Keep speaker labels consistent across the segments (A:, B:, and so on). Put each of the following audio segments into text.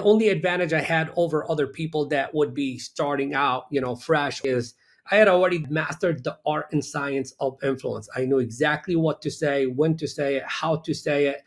A: the only advantage I had over other people that would be starting out, fresh is I had already mastered the art and science of influence. I knew exactly what to say, when to say it, how to say it,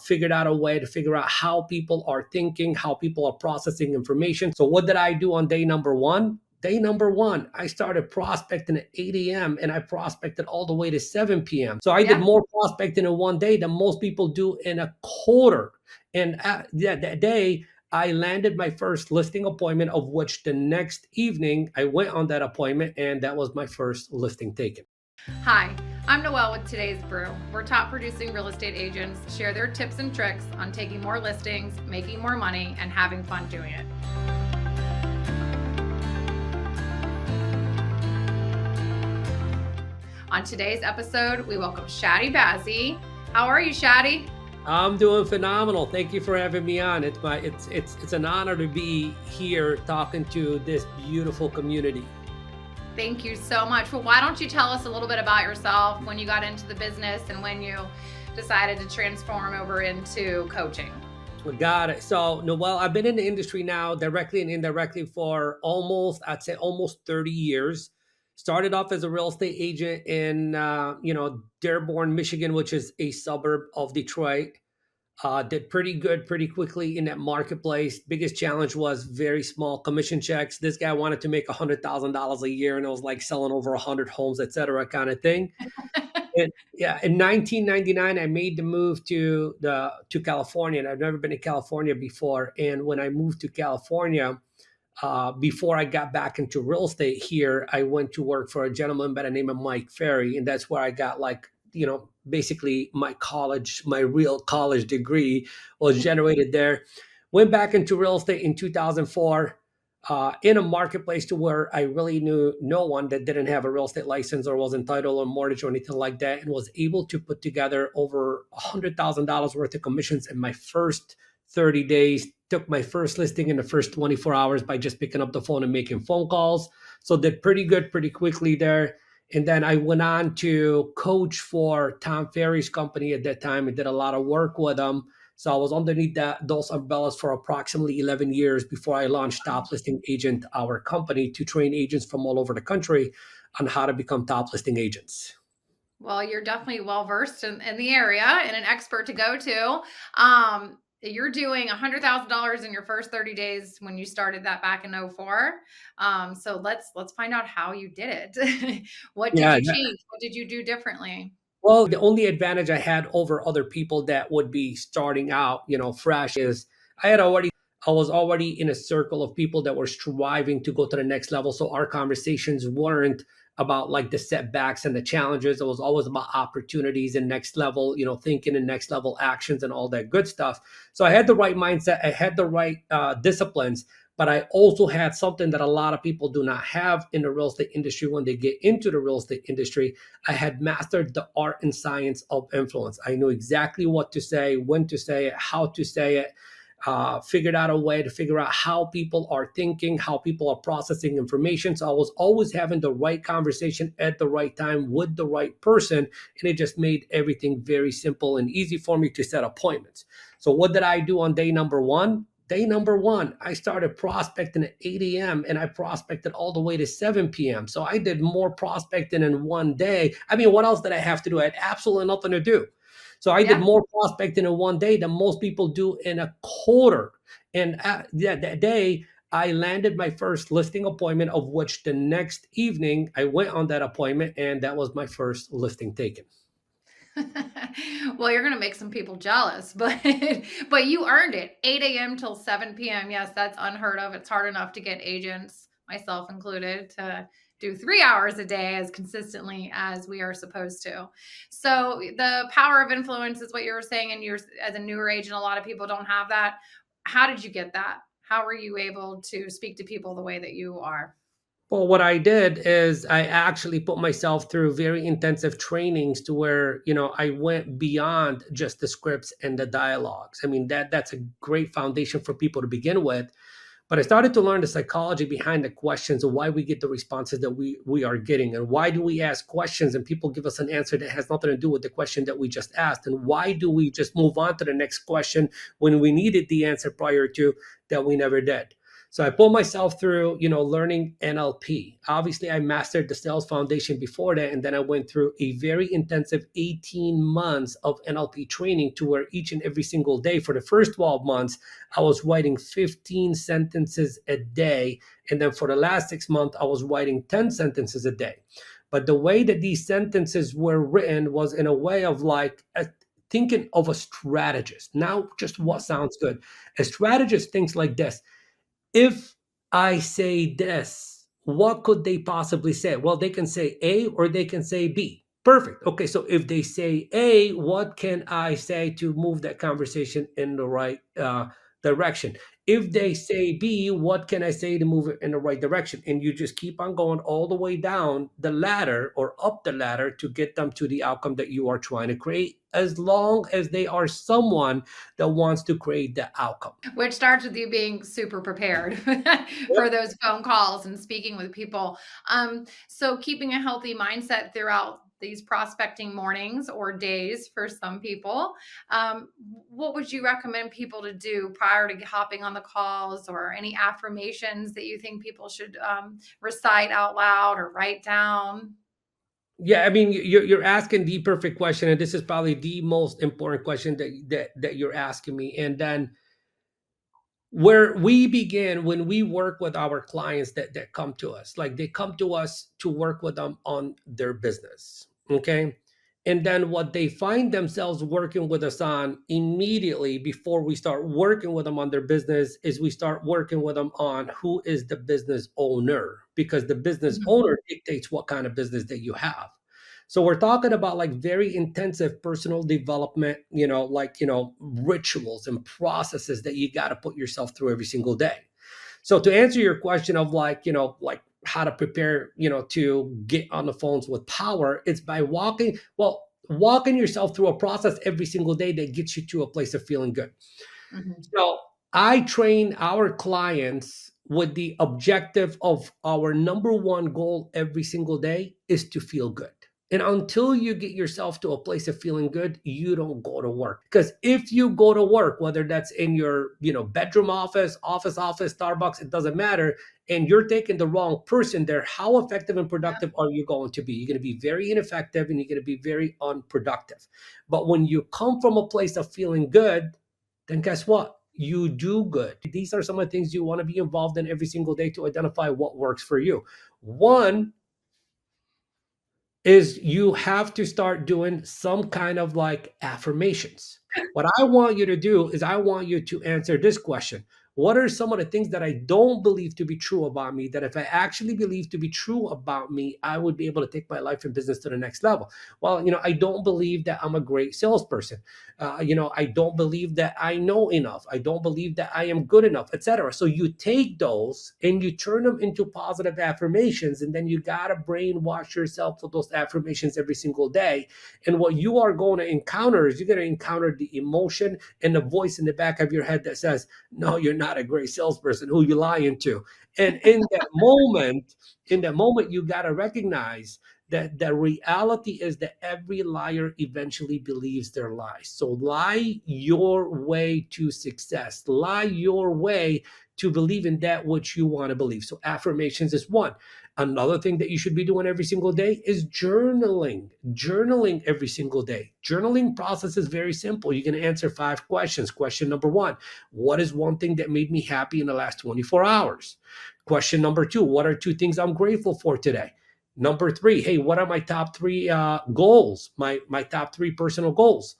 A: figured out a way to figure out how people are thinking, how people are processing information. So what did I do on day number one? Day number one, I started prospecting at 8 a.m. and I prospected all the way to 7 p.m. So I did
B: Yeah.
A: more prospecting in one day than most people do in a quarter. And that day, I landed my first listing appointment, of which the next evening I went on that appointment, and that was my first listing taken.
B: Hi, I'm Noelle with Today's Brew, where top producing real estate agents share their tips and tricks on taking more listings, making more money, and having fun doing it. On today's episode, we welcome Chadi Bazzi. How are you, Chadi?
A: I'm doing phenomenal. Thank you for having me on. It's an honor to be here talking to this beautiful community.
B: Thank you so much. Well, why don't you tell us a little bit about yourself, when you got into the business and when you decided to transform over into coaching?
A: Got it. So, Noel, I've been in the industry now, directly and indirectly, for I'd say almost 30 years. Started off as a real estate agent in, Dearborn, Michigan, which is a suburb of Detroit. Did pretty good pretty quickly in that marketplace. Biggest challenge was very small commission checks. This guy wanted to make $100,000 a year, and it was like selling over 100 homes, et cetera, kind of thing. And yeah, in 1999, I made the move to California, and I've never been to California before. And when I moved to California, before I got back into real estate here, I went to work for a gentleman by the name of Mike Ferry, and that's where I got, like, basically my real college degree was generated there. Went back into real estate in 2004, in a marketplace to where I really knew no one that didn't have a real estate license or was entitled or mortgage or anything like that, and was able to put together over $100,000 worth of commissions in my first 30 days. Took my first listing in the first 24 hours by just picking up the phone and making phone calls. So did pretty good pretty quickly there. And then I went on to coach for Tom Ferry's company at that time and did a lot of work with him. So I was underneath those umbrellas for approximately 11 years before I launched Top Listing Agent, our company, to train agents from all over the country on how to become top listing agents.
B: Well, you're definitely well versed in the area and an expert to go to. You're doing $100,000 in your first 30 days when you started that back in '04. So let's find out how you did it. What did
A: Yeah.
B: you change? What did you do differently?
A: Well, the only advantage I had over other people that would be starting out, fresh, is I was already in a circle of people that were striving to go to the next level. So our conversations weren't about like the setbacks and the challenges. It was always about opportunities and next level, thinking and next level actions and all that good stuff. So I had the right mindset. I had the right disciplines, but I also had something that a lot of people do not have in the real estate industry when they get into the real estate industry. I had mastered the art and science of influence. I knew exactly what to say, when to say it, how to say it, figured out a way to figure out how people are thinking, how people are processing information. So I was always having the right conversation at the right time with the right person. And it just made everything very simple and easy for me to set appointments. So what did I do on day number one? Day number one, I started prospecting at 8 a.m. and I prospected all the way to 7 p.m. So I did more prospecting in one day. I mean, what else did I have to do? I had absolutely nothing to do. So I did
B: Yeah.
A: more prospecting in one day than most people do in a quarter. And that day, I landed my first listing appointment, of which the next evening I went on that appointment, and that was my first listing taken.
B: Well, you're gonna make some people jealous, but but you earned it. 8 a.m. till 7 p.m. Yes, that's unheard of. It's hard enough to get agents, myself included, to do 3 hours a day as consistently as we are supposed to. So the power of influence is what you were saying, and you're as a newer agent, a lot of people don't have that. How did you get that? How were you able to speak to people the way that you are?
A: Well, what I did is I actually put myself through very intensive trainings to where, I went beyond just the scripts and the dialogues. I mean, that's a great foundation for people to begin with. But I started to learn the psychology behind the questions and why we get the responses that we are getting, and why do we ask questions and people give us an answer that has nothing to do with the question that we just asked, and why do we just move on to the next question when we needed the answer prior to that we never did. So I pulled myself through, learning NLP. Obviously, I mastered the sales foundation before that, and then I went through a very intensive 18 months of NLP training, to where each and every single day for the first 12 months, I was writing 15 sentences a day. And then for the last 6 months, I was writing 10 sentences a day. But the way that these sentences were written was in a way of like thinking of a strategist. Now, just what sounds good. A strategist thinks like this: if I say this, what could they possibly say? Well, they can say A or they can say B. Perfect. Okay, so if they say A, what can I say to move that conversation in the right direction? If they say B, what can I say to move it in the right direction? And you just keep on going all the way down the ladder or up the ladder to get them to the outcome that you are trying to create, as long as they are someone that wants to create the outcome.
B: Which starts with you being super prepared for those phone calls and speaking with people. So keeping a healthy mindset throughout these prospecting mornings or days for some people. What would you recommend people to do prior to hopping on the calls, or any affirmations that you think people should recite out loud or write down?
A: Yeah, I mean, you're asking the perfect question, and this is probably the most important question that you're asking me. And then where we begin when we work with our clients that come to us, like they come to us to work with them on their business, okay? And then what they find themselves working with us on immediately before we start working with them on their business is we start working with them on who is the business owner, because the business
B: Mhm.
A: owner dictates what kind of business that you have. So we're talking about like very intensive personal development, rituals and processes that you got to put yourself through every single day. So to answer your question of like how to prepare, to get on the phones with power, it's by walking yourself through a process every single day that gets you to a place of feeling good.
B: Mhm.
A: So I train our clients with the objective of our number one goal every single day is to feel good. And until you get yourself to a place of feeling good, you don't go to work. Because if you go to work, whether that's in your, bedroom office, Starbucks, it doesn't matter, and you're taking the wrong person there, how effective and productive are you going to be? You're going to be very ineffective and you're going to be very unproductive. But when you come from a place of feeling good, then guess what? You do good. These are some of the things you want to be involved in every single day to identify what works for you. One is you have to start doing some kind of like affirmations. What I want you to do is I want you to answer this question: what are some of the things that I don't believe to be true about me, that if I actually believe to be true about me, I would be able to take my life and business to the next level? Well, I don't believe that I'm a great salesperson. I don't believe that I know enough. I don't believe that I am good enough, etc. So you take those and you turn them into positive affirmations, and then you got to brainwash yourself with those affirmations every single day. And what you are going to encounter is you're going to encounter the emotion and the voice in the back of your head that says, no, you're not a great salesperson. Who you lying to? And in that moment, you got to recognize that the reality is that every liar eventually believes their lies. So lie your way to success. Lie your way to believe in that which you want to believe. So affirmations is one. Another thing that you should be doing every single day is journaling. Journaling every single day. Journaling process is very simple. You can answer 5 questions. Question number 1: what is one thing that made me happy in the last 24 hours? Question number 2: what are 2 things I'm grateful for today? Number 3: hey, what are my top 3 goals? My top 3 personal goals.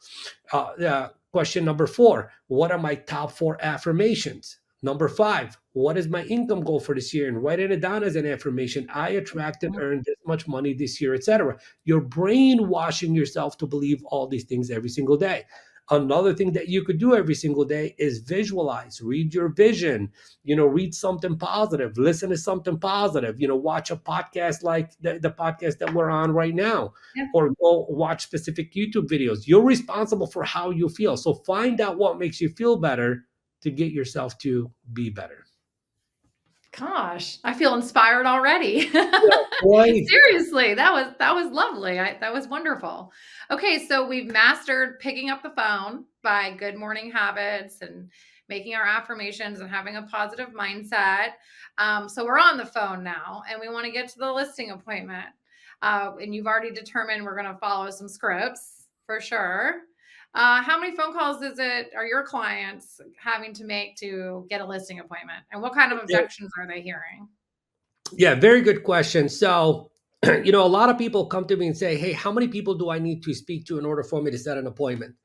A: Question number 4: what are my top 4 affirmations? Number 5: what is my income goal for this year? And writing it down as an affirmation: I attract and earn this much money this year, etc. You're brainwashing yourself to believe all these things every single day. Another thing that you could do every single day is visualize, read your vision, read something positive, listen to something positive, watch a podcast like the podcast that we're on right now,
B: Yeah.
A: or go watch specific YouTube videos. You're responsible for how you feel. So find out what makes you feel better to get yourself to be better.
B: Gosh, I feel inspired already.
A: Yeah, right.
B: Seriously, that was lovely. That was wonderful. Okay, so we've mastered picking up the phone by good morning habits and making our affirmations and having a positive mindset. So we're on the phone now, and we want to get to the listing appointment. And you've already determined we're going to follow some scripts for sure. How many phone calls are your clients having to make to get a listing appointment? And what kind of
A: Yeah,
B: objections are they hearing?
A: yeah, very good question. So, a lot of people come to me and say, "Hey, how many people do I need to speak to in order for me to set an appointment?"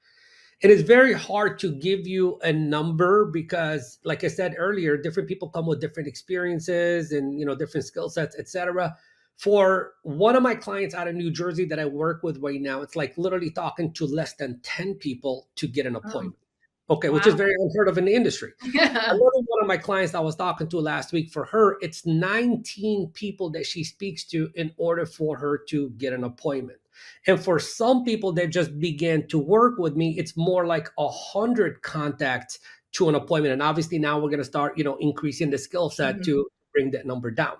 A: It is very hard to give you a number because, like I said earlier, different people come with different experiences and different skill sets, etc. For one of my clients out of New Jersey that I work with right now, it's like literally talking to less than 10 people to get an
B: Oh,
A: appointment. Okay, which is
B: wow.
A: very unheard of in the industry.
B: Yeah.
A: Another one of my clients I was talking to last week, for her, it's 19 people that she speaks to in order for her to get an appointment. And for some people that just began to work with me, it's more like 100 contacts to an appointment. And obviously now we're going to start, increasing the skill set
B: Mhm.
A: to bring that number down.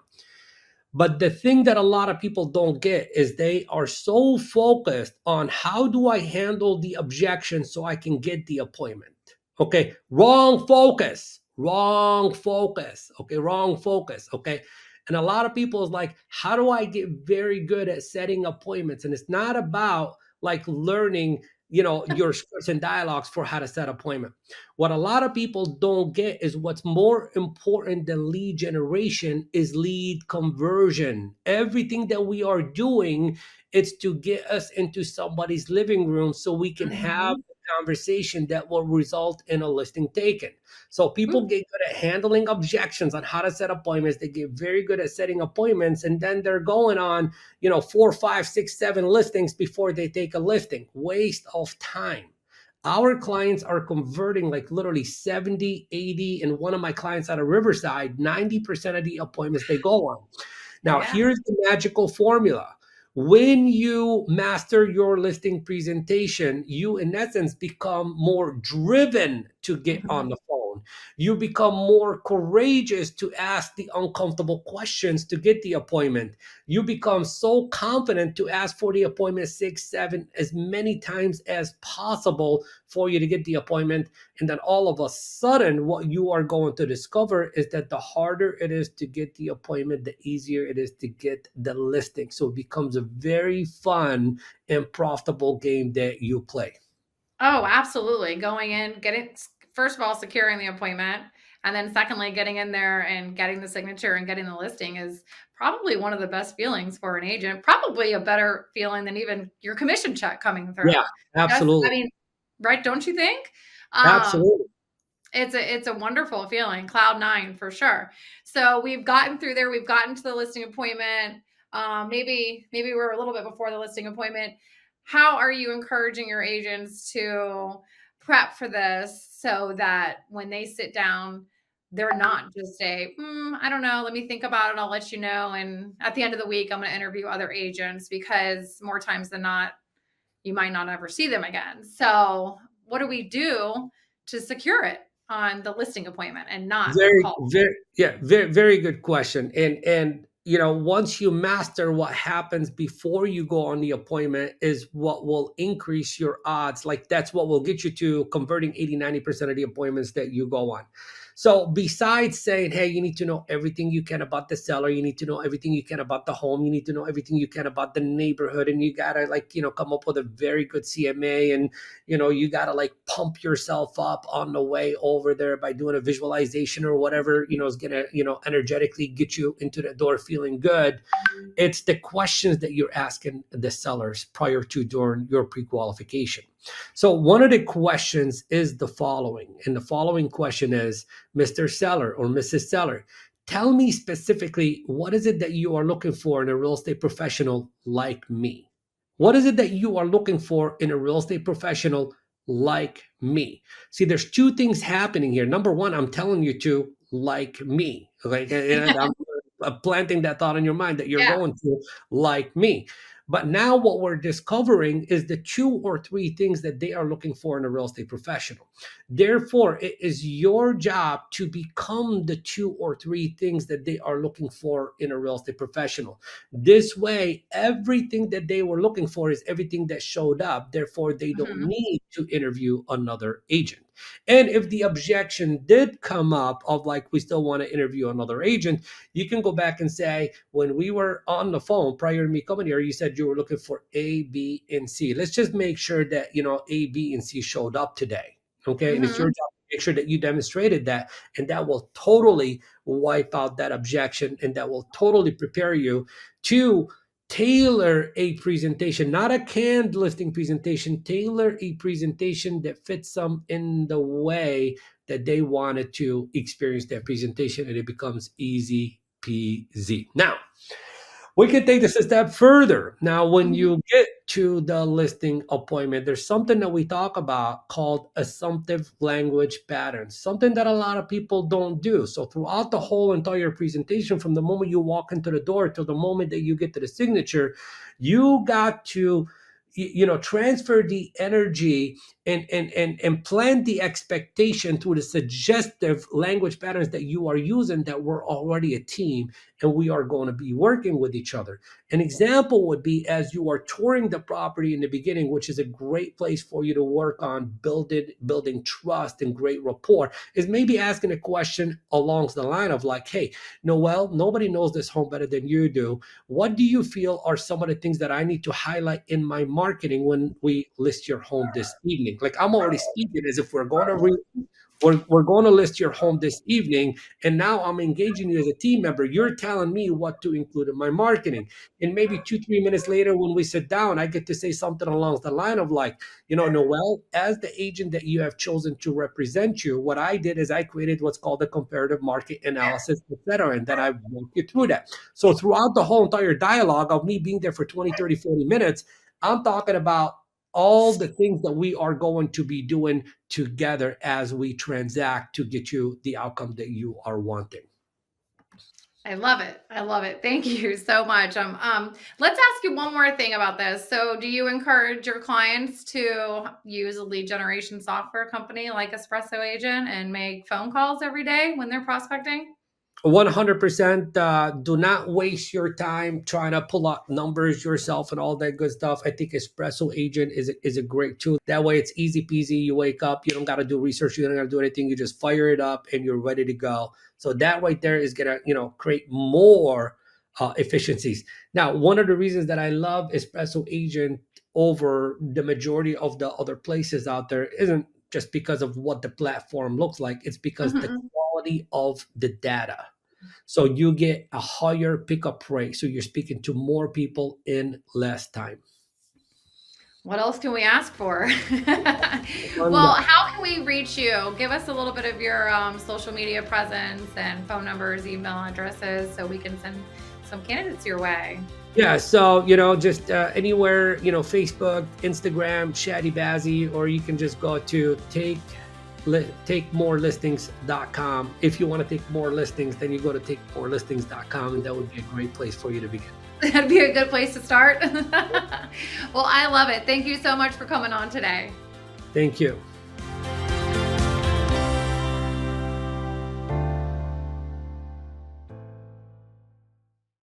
A: But the thing that a lot of people don't get is they are so focused on how do I handle the objection so I can get the appointment. Okay, wrong focus, wrong focus. Okay, wrong focus. Okay. And a lot of people is like, how do I get very good at setting appointments? And it's not about like learning, your scripts and dialogues for how to set appointment. What a lot of people don't get is what's more important than lead generation is lead conversion. Everything that we are doing, it's to get us into somebody's living room so we can have
B: Mhm.
A: a conversation that will result in a listing taken. So people
B: Mm.
A: get good at handling objections on how to set appointments. They get very good at setting appointments, and then they're going on, 4, 5, 6, 7 listings before they take a listing. Waste of time. Our clients are converting like literally 70, 80, and one of my clients out of Riverside, 90% of the appointments they go on. Now,
B: Yeah.
A: here's the magical formula. When you master your listing presentation, you in essence become more driven to get on
B: Mhm.
A: the phone. You become more courageous to ask the uncomfortable questions to get the appointment. You become so confident to ask for the appointment 6, 7, as many times as possible for you to get the appointment. And then all of a sudden, what you are going to discover is that the harder it is to get the appointment, the easier it is to get the listing. So it becomes a very fun and profitable game that you play.
B: Oh, absolutely. Going in, getting first of all, securing the appointment, and then secondly, getting in there and getting the signature and getting the listing is probably one of the best feelings for an agent. Probably a better feeling than even your commission check coming
A: Yeah,
B: through. Just, I
A: absolutely.
B: mean, right? Don't you think? Um,
A: Absolutely.
B: it's a wonderful feeling, cloud 9 for sure. So we've gotten through there, we've gotten to the listing appointment. Maybe we're a little bit before the listing appointment. How are you encouraging your agents to prep for this so that when they sit down, they're not just I don't know, let me think about it, I'll let you know, and at the end of the week, I'm gonna interview other agents because more times than not, you might not ever see them again. So, what do we do to secure it on the listing appointment and not the
A: Very,
B: call?
A: very, yeah, very, very good question. And once you master what happens before you go on the appointment is what will increase your odds. Like that's what will get you to converting 80, 90% of the appointments that you go on. So besides saying, hey, you need to know everything you can about the seller, you need to know everything you can about the home, you need to know everything you can about the neighborhood, and you gotta like, come up with a very good CMA, and you got to like pump yourself up on the way over there by doing a visualization or whatever, is going to, energetically get you into the door feeling good. It's the questions that you're asking the sellers prior to during your pre-qualification. So one of the questions is the following, and the following question is, Mr. Seller or Mrs. Seller, tell me specifically what is it that you are looking for in a real estate professional like me? What is it that you are looking for in a real estate professional like me? See, there's two things happening here. Number one, I'm telling you to like me. Okay. And I'm planting that thought in your mind that you're
B: Yeah.
A: going to like me. But now what we're discovering is the 2 or 3 things that they are looking for in a real estate professional. Therefore, it is your job to become the 2 or 3 things that they are looking for in a real estate professional. This way, everything that they were looking for is everything that showed up. Therefore, they don't
B: Mhm.
A: need to interview another agent. And if the objection did come up of like, we still want to interview another agent, you can go back and say, when we were on the phone prior to me coming here, you said you were looking for A, B, and C. Let's just make sure that, A, B, and C showed up today. Okay. And it's your
B: Mhm.
A: job to make sure that you demonstrated that. And that will totally wipe out that objection. And that will totally prepare you to tailor a presentation, not a canned listing presentation, tailor a presentation that fits them in the way that they wanted to experience that presentation, and it becomes easy peasy. Now, we can take this a step further. Now, when
B: Mhm.
A: you get to the listing appointment, there's something that we talk about called assumptive language patterns, something that a lot of people don't do. So, throughout the whole entire presentation, from the moment you walk into the door till the moment that you get to the signature, you got to transfer the energy and plant the expectation through the suggestive language patterns that you are using, that we're already a team and we are going to be working with each other. An example would be as you are touring the property in the beginning, which is a great place for you to work on building trust and great rapport, is maybe asking a question along the line of like, hey, Noel, nobody knows this home better than you do. What do you feel are some of the things that I need to highlight in my marketing when we list your home this evening? Like, I'm already speaking as if we're going to list your home this evening, and now I'm engaging you as a team member. You're telling me what to include in my marketing. And maybe 2, 3 minutes later, when we sit down, I get to say something along the line of like, Noel, as the agent that you have chosen to represent you, what I did is I created what's called a comparative market analysis, etc. And then I walk you through that. So throughout the whole entire dialogue of me being there for 20, 30, 40 minutes, I'm talking about all the things that we are going to be doing together as we transact to get you the outcome that you are wanting.
B: I love it. I love it. Thank you so much. Let's ask you one more thing about this. So, do you encourage your clients to use a lead generation software company like Espresso Agent and make phone calls every day when they're prospecting?
A: 100%. Do not waste your time trying to pull up numbers yourself and all that good stuff. I think Espresso Agent is a great tool. That way it's easy peasy. You wake up, you don't got to do research, you don't got to do anything. You just fire it up and you're ready to go. So that right there is going to, create more efficiencies. Now, one of the reasons that I love Espresso Agent over the majority of the other places out there isn't just because of what the platform looks like. It's because the
B: Mhm.
A: quality of the data. So you get a higher pickup rate. So you're speaking to more people in less time.
B: What else can we ask for?
A: And
B: Well, how can we reach you? Give us a little bit of your social media presence and phone numbers, email addresses, so we can send some candidates your way.
A: yeah, so just anywhere, Facebook, Instagram, Chadi Bazzi, or you can just go to takemorelistings.com. If you want to take more listings, then you go to takemorelistings.com, and that would be a great place for you to begin.
B: That'd be a good place to start. Well, I love it. Thank you so much for coming on today.
A: Thank you.